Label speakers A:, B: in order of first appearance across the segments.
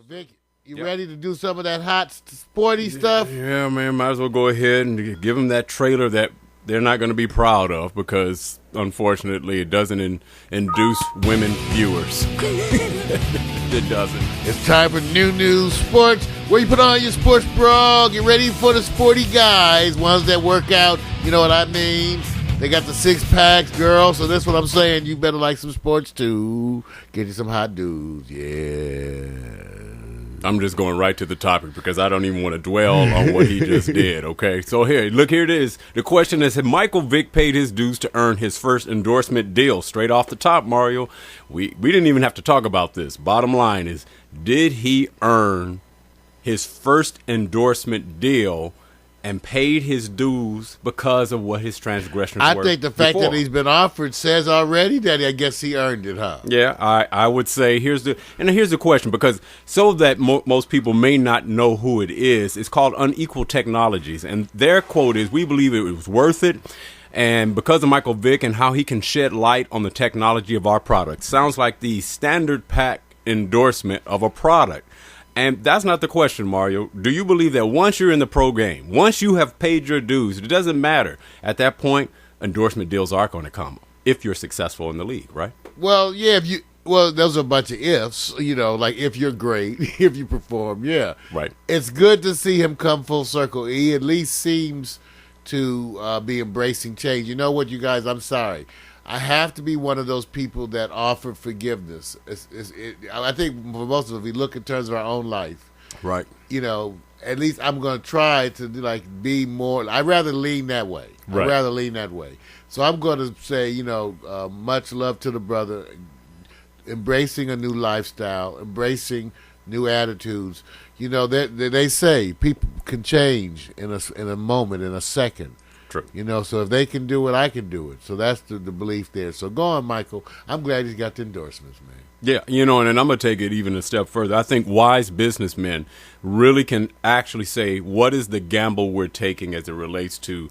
A: So, Vic, you ready to do some of that hot, sporty stuff?
B: Yeah, man, might as well go ahead and give them that trailer that they're not going to be proud of because, unfortunately, it doesn't induce women viewers. It doesn't.
A: It's time for New News Sports, where you put on your sports bra, get ready for the sporty guys, ones that work out, you know what I mean? They got the six-packs, girl, so that's what I'm saying. You better like some sports, too. Get you some hot dudes, yeah.
B: I'm just going right to the topic because I don't even want to dwell on what he just did, okay? So here it is. The question is, had Michael Vick paid his dues to earn his first endorsement deal? Straight off the top, Mario. We didn't even have to talk about this. Bottom line is, did he earn his first endorsement deal and paid his dues because of what his transgressions were?
A: I think the fact that he's been offered says already that I guess he earned it, huh?
B: Yeah, I would say here's the question, because so that most people may not know who it is. It's called Unequal Technologies, and their quote is, "We believe it was worth it, and because of Michael Vick and how he can shed light on the technology of our product." Sounds like the standard pack endorsement of a product. And that's not the question, Mario. Do you believe that once you're in the pro game, once you have paid your dues, it doesn't matter. At that point, endorsement deals are going to come if you're successful in the league, right?
A: Well, yeah, there's a bunch of ifs, like if you're great, if you perform, yeah.
B: Right.
A: It's good to see him come full circle. He at least seems to be embracing change. You know what, you guys, I'm sorry. I have to be one of those people that offer forgiveness. I think for most of us, if we look in terms of our own life,
B: right?
A: At least I'm going to try to be more. I'd rather lean that way.
B: Right.
A: I'd rather lean that way. So I'm going to say, much love to the brother, embracing a new lifestyle, embracing new attitudes. They say people can change in a moment, in a second.
B: True.
A: So if they can do it, I can do it. So that's the belief there. So go on, Michael. I'm glad he's got the endorsements, man.
B: Yeah, and I'm going to take it even a step further. I think wise businessmen really can actually say, what is the gamble we're taking as it relates to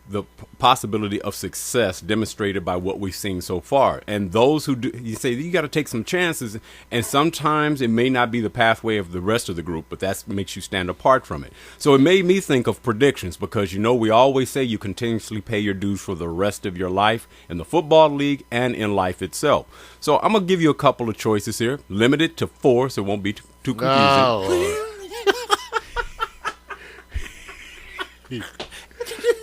B: the possibility of success demonstrated by what we've seen so far. And those who do, you say you got to take some chances, and sometimes it may not be the pathway of the rest of the group, but that makes you stand apart from it. So it made me think of predictions, because we always say you continuously pay your dues for the rest of your life in the football league and in life itself. So I'm gonna give you a couple of choices here, limited to 4, so it won't be too confusing.
A: Oh.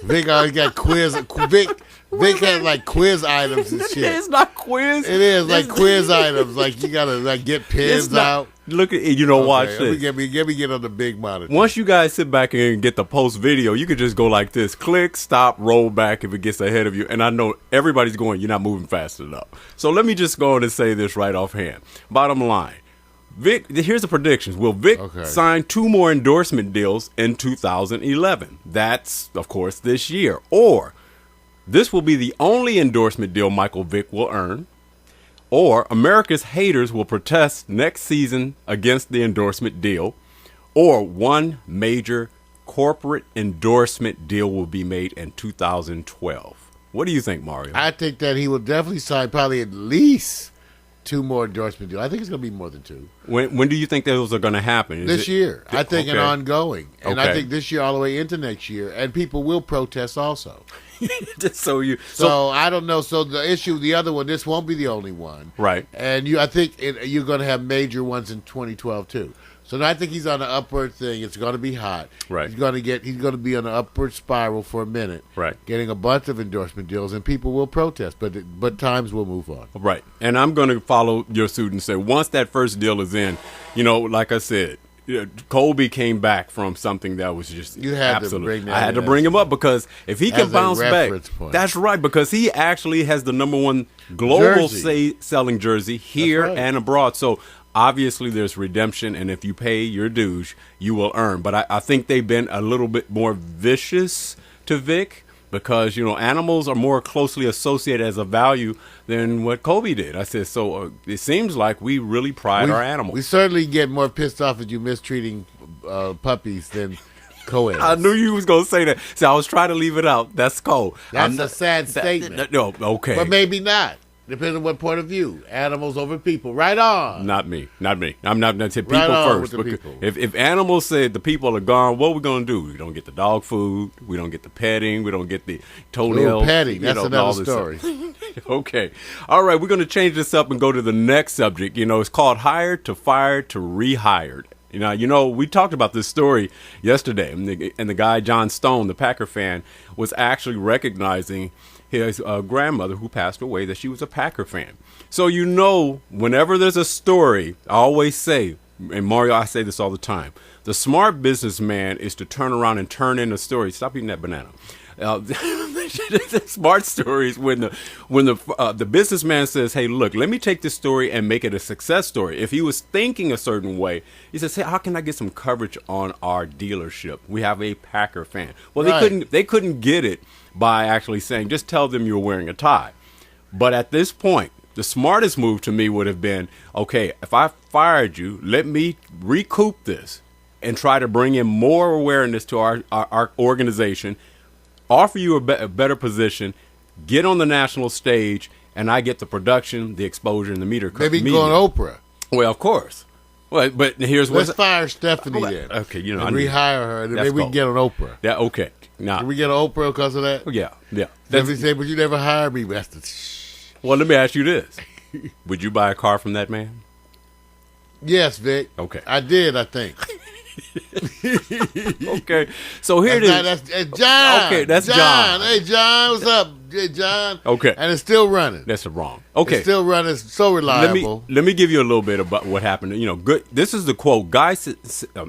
A: Vick always got quiz. Vick has quiz items and shit.
B: It's not quiz.
A: It is quiz items. You gotta get pins out.
B: Look at watch this.
A: Let me get on the big monitor.
B: Once you guys sit back and get the post video, you could just go like this: click, stop, roll back if it gets ahead of you. And I know everybody's going, you're not moving fast enough. So let me just go on and say this right offhand. Bottom line. Vick, here's the predictions. Will Vick sign 2 more endorsement deals in 2011? That's, of course, this year. Or this will be the only endorsement deal Michael Vick will earn. Or America's haters will protest next season against the endorsement deal. Or one major corporate endorsement deal will be made in 2012. What do you think, Mario?
A: I think that he will definitely sign probably at least 2 more endorsement deals. I think it's going to be more than 2.
B: When do you think those are going to happen?
A: This year. I think and ongoing. And I think this year all the way into next year. And people will protest also.
B: So
A: I don't know. So the issue, the other one, this won't be the only one.
B: Right.
A: And I think you're going to have major ones in 2012 too. So I think he's on an upward thing. It's going to be hot.
B: Right.
A: He's going to be on an upward spiral for a minute.
B: Right.
A: Getting a bunch of endorsement deals, and people will protest, but times will move on.
B: Right. And I'm going to follow your suit and say, once that first deal is in, like I said, Kobe came back from something that was just I had to bring him up, because if he can bounce back, that's right, because he actually has the #1 global selling jersey here and abroad. So obviously there's redemption, and if you pay your dues, you will earn. But I think they've been a little bit more vicious to Vick, because animals are more closely associated as a value than what Kobe did. I said, so it seems like we really pride our animals.
A: We certainly get more pissed off at you mistreating puppies than co-eds.
B: I knew you was gonna say that, so I was trying to leave it out. That's cool.
A: That's a sad statement.
B: No, okay,
A: but maybe not. Depends on what point of view. Animals over people. Right on.
B: Not me. I'm not going to say people
A: Right on
B: first.
A: with the people.
B: If animals said the people are gone, what are we going to do? We don't get the dog food. We don't get the petting. We don't get the toenails.
A: Ooh, petting. That's another story.
B: Okay. All right. We're going to change this up and go to the next subject. It's called hired to fired to rehired. We talked about this story yesterday, and the guy, John Stone, the Packer fan, was actually recognizing his grandmother who passed away, that she was a Packer fan. So, whenever there's a story, I always say, and Mario, I say this all the time, the smart businessman is to turn around and turn in a story. Stop eating that banana. The smart story is when the businessman says, hey, look, let me take this story and make it a success story. If he was thinking a certain way, he says, hey, how can I get some coverage on our dealership? We have a Packer fan. Well,
A: Right.
B: they couldn't get it by actually saying, just tell them you're wearing a tie. But at this point, the smartest move to me would have been, okay, if I fired you, let me recoup this and try to bring in more awareness to our organization, offer you a better position, get on the national stage, and I get the production, the exposure, and the media.
A: Maybe go on Oprah.
B: Well, of course. Well, but here's
A: Let's fire Stephanie then.
B: Okay,
A: and rehire her, and then maybe we can get on Oprah.
B: Yeah, okay. Now,
A: Can we get on Oprah because of that?
B: yeah.
A: Stephanie said, but you never hired me. That's the
B: Well, let me ask you this. Would you buy a car from that man?
A: Yes, Vic.
B: Okay.
A: I did, I think.
B: Okay. So here it is.
A: That's John.
B: Okay, that's John.
A: Hey, John, what's up? Hey, John.
B: Okay.
A: And it's still running.
B: That's wrong. Okay.
A: It's still running. It's so reliable.
B: Let me give you a little bit about what happened. Good. This is the quote. Guy,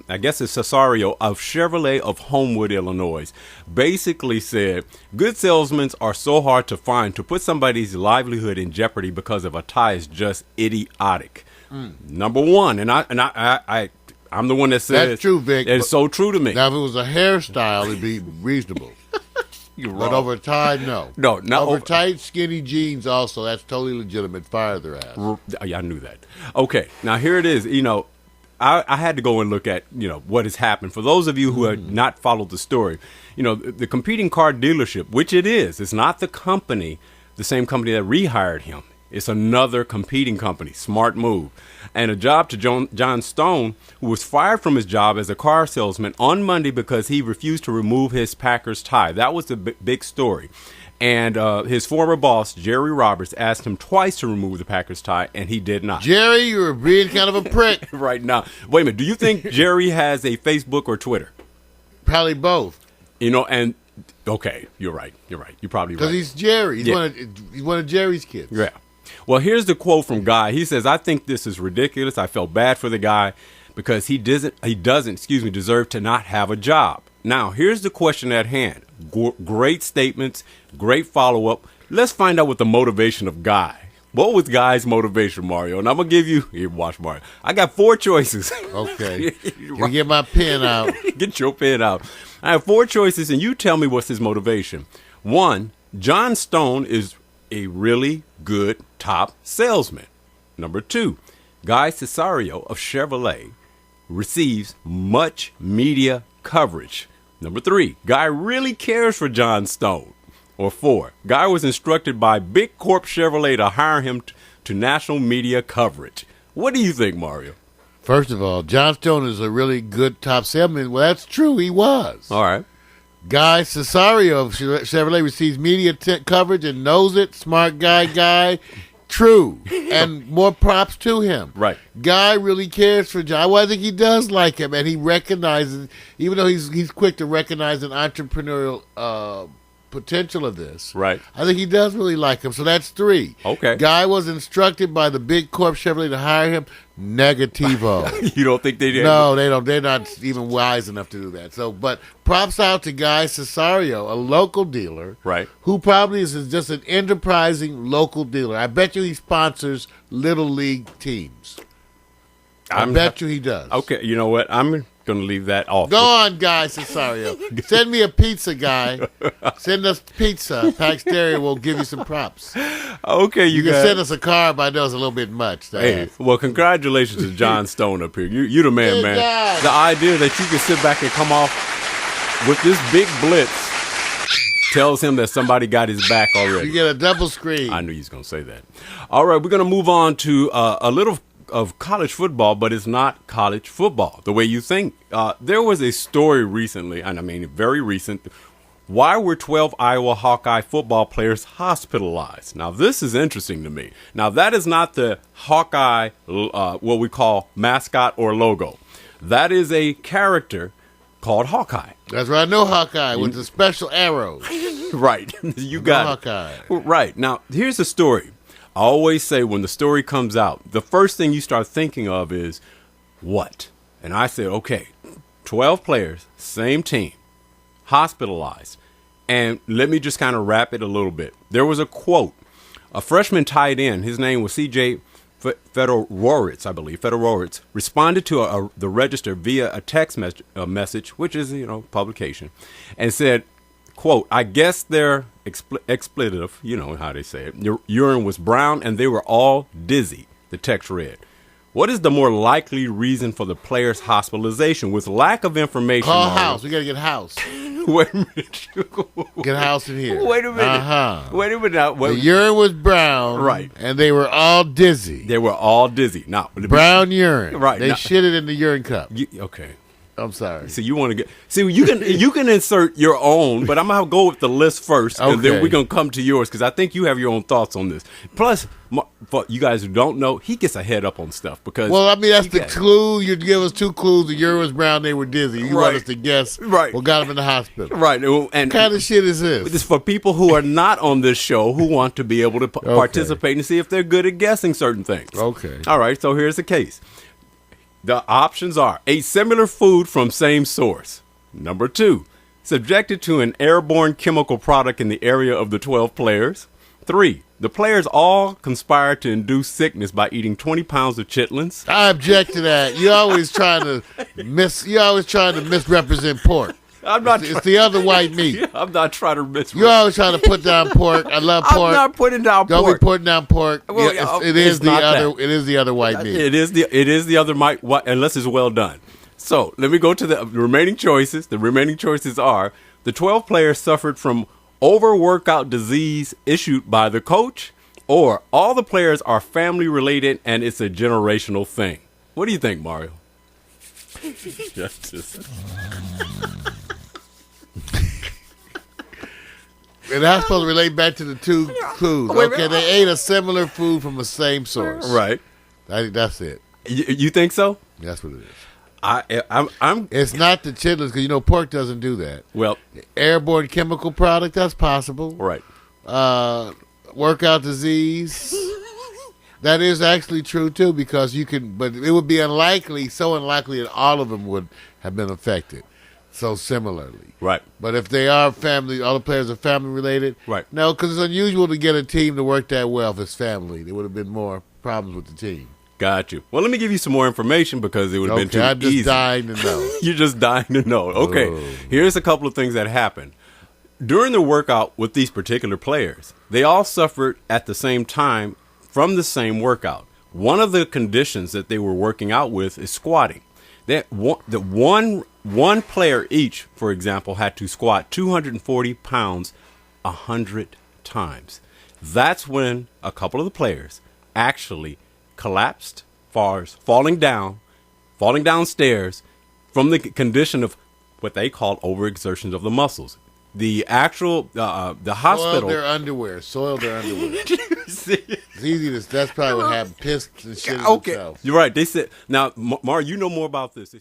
B: I guess it's Cesario of Chevrolet of Homewood, Illinois, basically said, good salesmen are so hard to find. To put somebody's livelihood in jeopardy because of a tie is just idiotic. Number one, I'm the one that says
A: That's true, Vic.
B: It's so true to me.
A: Now, if it was a hairstyle, it'd be reasonable.
B: You're
A: But
B: wrong.
A: over tie, no.
B: No, not
A: over
B: over-
A: tight, skinny jeans, also, that's totally legitimate. Fire their ass.
B: Yeah, I knew that. Okay, now here it is. I had to go and look at what has happened. For those of you who have not followed the story, the competing car dealership, which it is, it's not the company, the same company that rehired him. It's another competing company. Smart move. And a job to John Stone, who was fired from his job as a car salesman on Monday because he refused to remove his Packers tie. That was the big story. And his former boss, Jerry Roberts, asked him twice to remove the Packers tie, and he did not.
A: Jerry, you're being kind of a prick.
B: Right now. Wait a minute. Do you think Jerry has a Facebook or Twitter?
A: Probably both.
B: And okay, you're right. You're probably right.
A: Because he's Jerry. He's,
B: Yeah.
A: he's one of Jerry's kids.
B: Yeah. Well, here's the quote from Guy. He says, I think this is ridiculous. I felt bad for the guy because he doesn't deserve to not have a job. Now, here's the question at hand. Great statements, great follow-up. Let's find out what the motivation of Guy. What was Guy's motivation, Mario? And I'm going to give you, here, watch Mario. I got 4 choices.
A: Okay. You get my pen out.
B: Get your pen out. I have 4 choices, and you tell me what's his motivation. 1, John Stone is a really good top salesman. Number 2, Guy Cesario of Chevrolet receives much media coverage. Number 3, Guy really cares for John Stone. Or 4, Guy was instructed by Big Corp Chevrolet to hire him to national media coverage. What do you think, Mario?
A: First of all, John Stone is a really good top salesman. Well, that's true. He was.
B: All right.
A: Guy Cesario of Chevrolet receives media coverage and knows it. Smart guy. True. And more props to him.
B: Right.
A: Guy really cares for John. Well, I think he does like him, and he recognizes, even though he's quick to recognize an entrepreneurial potential of this.
B: Right.
A: I think he does really like him. So that's 3.
B: Okay.
A: Guy was instructed by the Big Corp Chevrolet to hire him. Negativo.
B: You don't think they did?
A: No, they don't. They're not even wise enough to do that. So, but props out to Guy Cesario, a local dealer,
B: Right.
A: who probably is just an enterprising local dealer. I bet you he sponsors little league teams. I bet you he does.
B: Okay, you know what? I'm going to leave that off.
A: Go on, Guy Cesario. Send me a pizza, guy. Send us pizza. Pax Stereo will give you some props.
B: Okay,
A: You can
B: guys.
A: send us a car, but I know it's a little bit much. to
B: Hey,
A: ask.
B: well, congratulations to John Stone up here. You the man,
A: Hey,
B: man.
A: guys.
B: The idea that you can sit back and come off with this big blitz tells him that somebody got his back already.
A: You get a double screen.
B: I knew you was going to say that. All right, we're going to move on to a little of college football, but it's not college football the way you think. There was a story recently, and I mean very recent. Why were 12 Iowa Hawkeye football players hospitalized? Now, this is interesting to me. Now, that is not the Hawkeye, what we call mascot or logo. That is a character called Hawkeye.
A: That's right. I know Hawkeye with the special arrows.
B: Right. You got it.
A: Hawkeye.
B: Right. Now, here's the story. I always say when the story comes out, the first thing you start thinking of is what? And I said, okay, 12 players, same team, hospitalized. And let me just kind of wrap it a little bit. There was a quote. A freshman tight end, his name was C.J. Fedorowicz, I believe, Fedorowicz, responded to the Register via a text message, which is, publication, and said, quote, I guess their expletive, you know how they say it, your urine was brown and they were all dizzy, the text read. What is the more likely reason for the player's hospitalization? With lack of information.
A: Call House. We got to get House.
B: Wait a minute.
A: Get House in here.
B: Wait a minute.
A: Uh-huh.
B: Wait a minute. Now,
A: the urine was brown.
B: Right.
A: And they were all dizzy.
B: They were all dizzy. Now,
A: brown urine.
B: Right.
A: They shitted in the urine cup.
B: Okay.
A: I'm sorry.
B: So you want to get? See, you can insert your own, but I'm gonna go with the list first, and then we're gonna come to yours because I think you have your own thoughts on this. Plus, for you guys who don't know, he gets a head up on stuff because.
A: Well, I mean that's the clue. You give us two clues. The urine was brown. They were dizzy. You want us to guess?
B: Right.
A: What got them in the hospital?
B: Right. And
A: what kind of shit is this?
B: This is for people who are not on this show who want to be able to participate and see if they're good at guessing certain things.
A: Okay.
B: All right. So here's the case. The options are: ate similar food from same source. Number 2, subjected to an airborne chemical product in the area of the 12 players. 3, the players all conspired to induce sickness by eating 20 pounds of chitlins.
A: I object to that. You're always trying to misrepresent pork. It's the other white meat.
B: I'm not trying to misrepresent.
A: You're always trying to put down pork. I love pork.
B: I'm not putting down pork.
A: Don't be putting down pork.
B: Well,
A: it is the other white meat.
B: It is the other white, unless it's well done. So let me go to the remaining choices. The remaining choices are: the 12 players suffered from overworkout disease issued by the coach, or all the players are family related and it's a generational thing. What do you think, Mario?
A: And that's supposed to relate back to the two clues. Okay, they ate a similar food from the same source.
B: Right.
A: I think that's it.
B: You think so?
A: That's what it is.
B: I'm.
A: It's not the chitlins because pork doesn't do that.
B: Well,
A: airborne chemical product, that's possible.
B: Right.
A: Workout disease. That is actually true too because but it would be so unlikely that all of them would have been affected so similarly.
B: Right.
A: But if they are family, all the players are family related.
B: Right.
A: No, because it's unusual to get a team to work that well if it's family. There would have been more problems with the team.
B: Got you. Well, let me give you some more information because it would have been too easy.
A: I'm just dying to know.
B: You're just dying to know. Okay. Here's a couple of things that happened. During the workout with these particular players, they all suffered at the same time from the same workout. One of the conditions that they were working out with is squatting. One player each, for example, had to squat 240 pounds 100 times. That's when a couple of the players actually collapsed, falling downstairs from the condition of what they called overexertions of the muscles. The actual the hospital
A: soiled their underwear. It's easy to. That's probably what happened. Pissed and shit.
B: Okay, you're right. They said now, Mar, you know more about this.